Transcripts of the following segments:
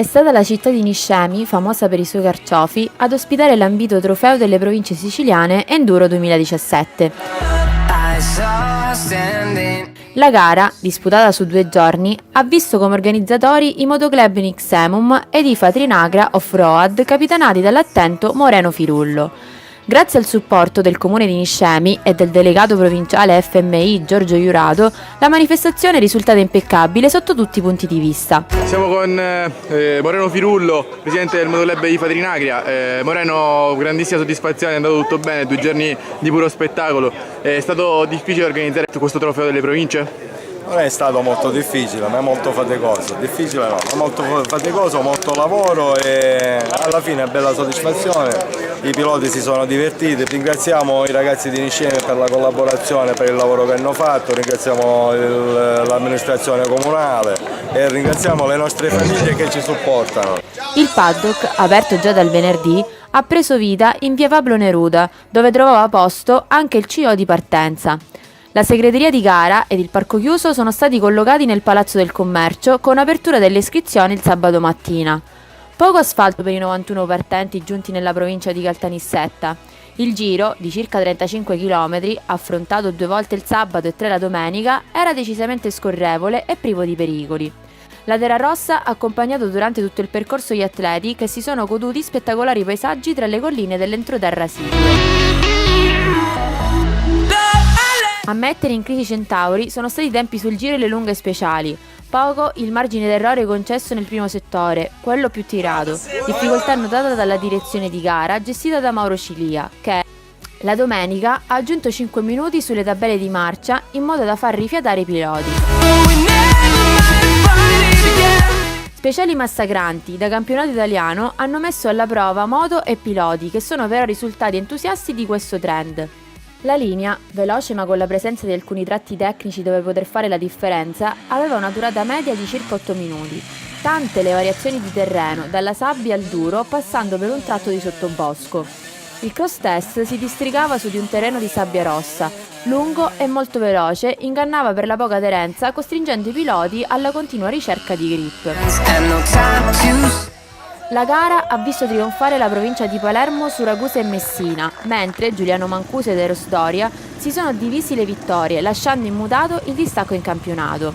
È stata la città di Niscemi, famosa per i suoi carciofi, ad ospitare l'ambito trofeo delle province siciliane Enduro 2017. La gara, disputata su 2 giorni, ha visto come organizzatori i motoclub Nixemum ed i Fatrinagra Off-Road capitanati dall'attento Moreno Firullo. Grazie al supporto del comune di Niscemi e del delegato provinciale FMI Giorgio Iurato, la manifestazione è risultata impeccabile sotto tutti i punti di vista. Siamo con Moreno Firullo, presidente del motoclub di Fatrinagria. Moreno, grandissima soddisfazione, è andato tutto bene, 2 giorni di puro spettacolo. È stato difficile organizzare questo trofeo delle province? Non è stato molto difficile, ma è molto faticoso. Difficile no, ma molto faticoso, molto lavoro e alla fine è bella soddisfazione. I piloti si sono divertiti, ringraziamo i ragazzi di Niscemi per la collaborazione, per il lavoro che hanno fatto, ringraziamo l'amministrazione comunale e ringraziamo le nostre famiglie che ci supportano. Il paddock, aperto già dal venerdì, ha preso vita in via Pablo Neruda, dove trovava posto anche il CEO di partenza. La segreteria di gara ed il parco chiuso sono stati collocati nel Palazzo del Commercio con apertura delle iscrizioni il sabato mattina. Poco asfalto per i 91 partenti giunti nella provincia di Caltanissetta. Il giro, di circa 35 km, affrontato 2 volte il sabato e 3 la domenica, era decisamente scorrevole e privo di pericoli. La Terra Rossa ha accompagnato durante tutto il percorso gli atleti che si sono goduti spettacolari paesaggi tra le colline dell'entroterra sicure. A mettere in crisi i Centauri sono stati i tempi sul giro e le lunghe speciali. Poco il margine d'errore concesso nel primo settore, quello più tirato, difficoltà notata dalla direzione di gara gestita da Mauro Cilia, che la domenica ha aggiunto 5 minuti sulle tabelle di marcia in modo da far rifiatare i piloti. Speciali massacranti da campionato italiano hanno messo alla prova moto e piloti che sono però risultati entusiasti di questo trend. La linea, veloce ma con la presenza di alcuni tratti tecnici dove poter fare la differenza, aveva una durata media di circa 8 minuti. Tante le variazioni di terreno, dalla sabbia al duro, passando per un tratto di sottobosco. Il cross test si districava su di un terreno di sabbia rossa, lungo e molto veloce, ingannava per la poca aderenza, costringendo i piloti alla continua ricerca di grip. La gara ha visto trionfare la provincia di Palermo su Ragusa e Messina, mentre Giuliano Mancuso ed Eros Doria si sono divisi le vittorie, lasciando immutato il distacco in campionato.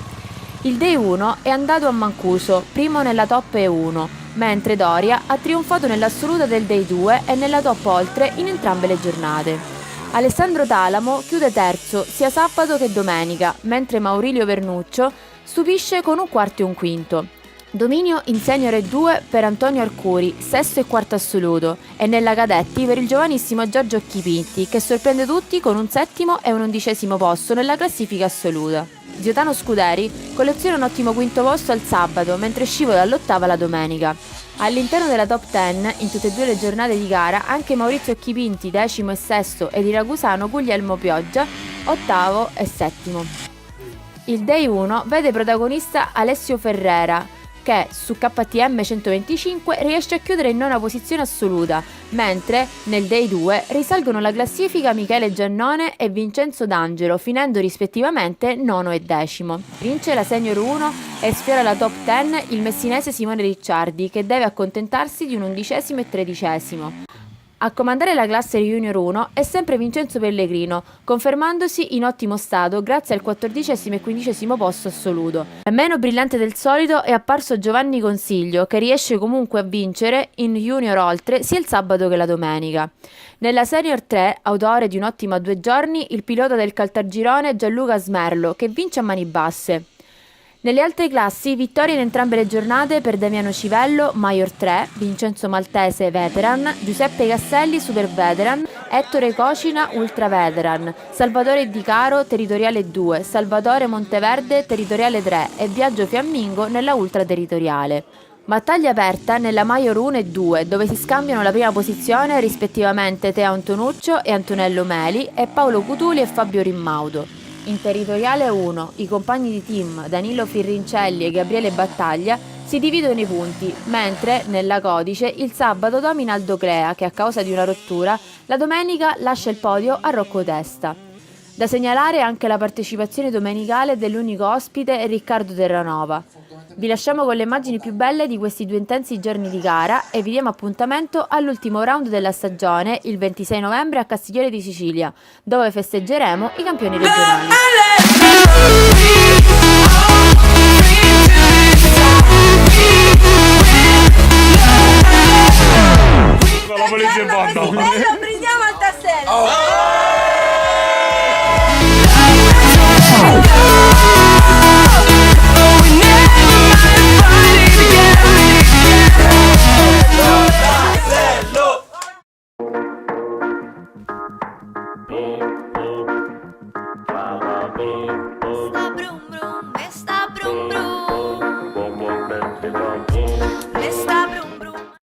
Il Day 1 è andato a Mancuso, primo nella top E1, mentre Doria ha trionfato nell'assoluta del Day 2 e nella top oltre in entrambe le giornate. Alessandro Talamo chiude terzo sia sabato che domenica, mentre Maurilio Vernuccio stupisce con un quarto e un quinto. Dominio in Senior E2 per Antonio Arcuri, sesto e quarto assoluto, e nella cadetti per il giovanissimo Giorgio Occhipinti, che sorprende tutti con un 7° e un 11° posto nella classifica assoluta. Giotano Scuderi colleziona un ottimo 5° posto al sabato, mentre scivola all'8ª la domenica. All'interno della top 10, in tutte e 2 le giornate di gara, anche Maurizio Occhipinti, 10° e 6° ed il ragusano Guglielmo Pioggia, 8° e 7°. Il Day 1 vede protagonista Alessio Ferrera, che su KTM 125 riesce a chiudere in 9ª posizione assoluta, mentre nel Day 2 risalgono la classifica Michele Giannone e Vincenzo D'Angelo, finendo rispettivamente 9° e 10°. Vince la Senior 1 e sfiora la top 10 il messinese Simone Ricciardi, che deve accontentarsi di un 11° e 13°. A comandare la classe Junior 1 è sempre Vincenzo Pellegrino, confermandosi in ottimo stato grazie al 14° e 15° posto assoluto. Meno brillante del solito è apparso Giovanni Consiglio, che riesce comunque a vincere in Junior oltre sia il sabato che la domenica. Nella Senior 3, autore di un'ottima 2 giorni, il pilota del Caltagirone Gianluca Smerlo, che vince a mani basse. Nelle altre classi, vittorie in entrambe le giornate per Damiano Civello, Major 3, Vincenzo Maltese, Veteran, Giuseppe Castelli, Super Veteran, Ettore Cocina, Ultra Veteran, Salvatore Di Caro, Territoriale 2, Salvatore Monteverde, Territoriale 3 e Biagio Fiammingo nella Ultra Territoriale. Battaglia aperta nella Major 1 e 2, dove si scambiano la prima posizione rispettivamente Teo Antonuccio e Antonello Meli e Paolo Cutuli e Fabio Rimmaudo. In Territoriale 1, i compagni di team Danilo Firrincelli e Gabriele Battaglia si dividono i punti, mentre nella Codice il sabato domina Aldo Clea, che a causa di una rottura la domenica lascia il podio a Rocco Testa. Da segnalare anche la partecipazione domenicale dell'unico ospite Riccardo Terranova. Vi lasciamo con le immagini più belle di questi 2 intensi giorni di gara e vi diamo appuntamento all'ultimo round della stagione il 26 novembre a Castiglione di Sicilia, dove festeggeremo i campioni regionali. La polizia in banda. Prendiamo al tassello. Sta brum brum.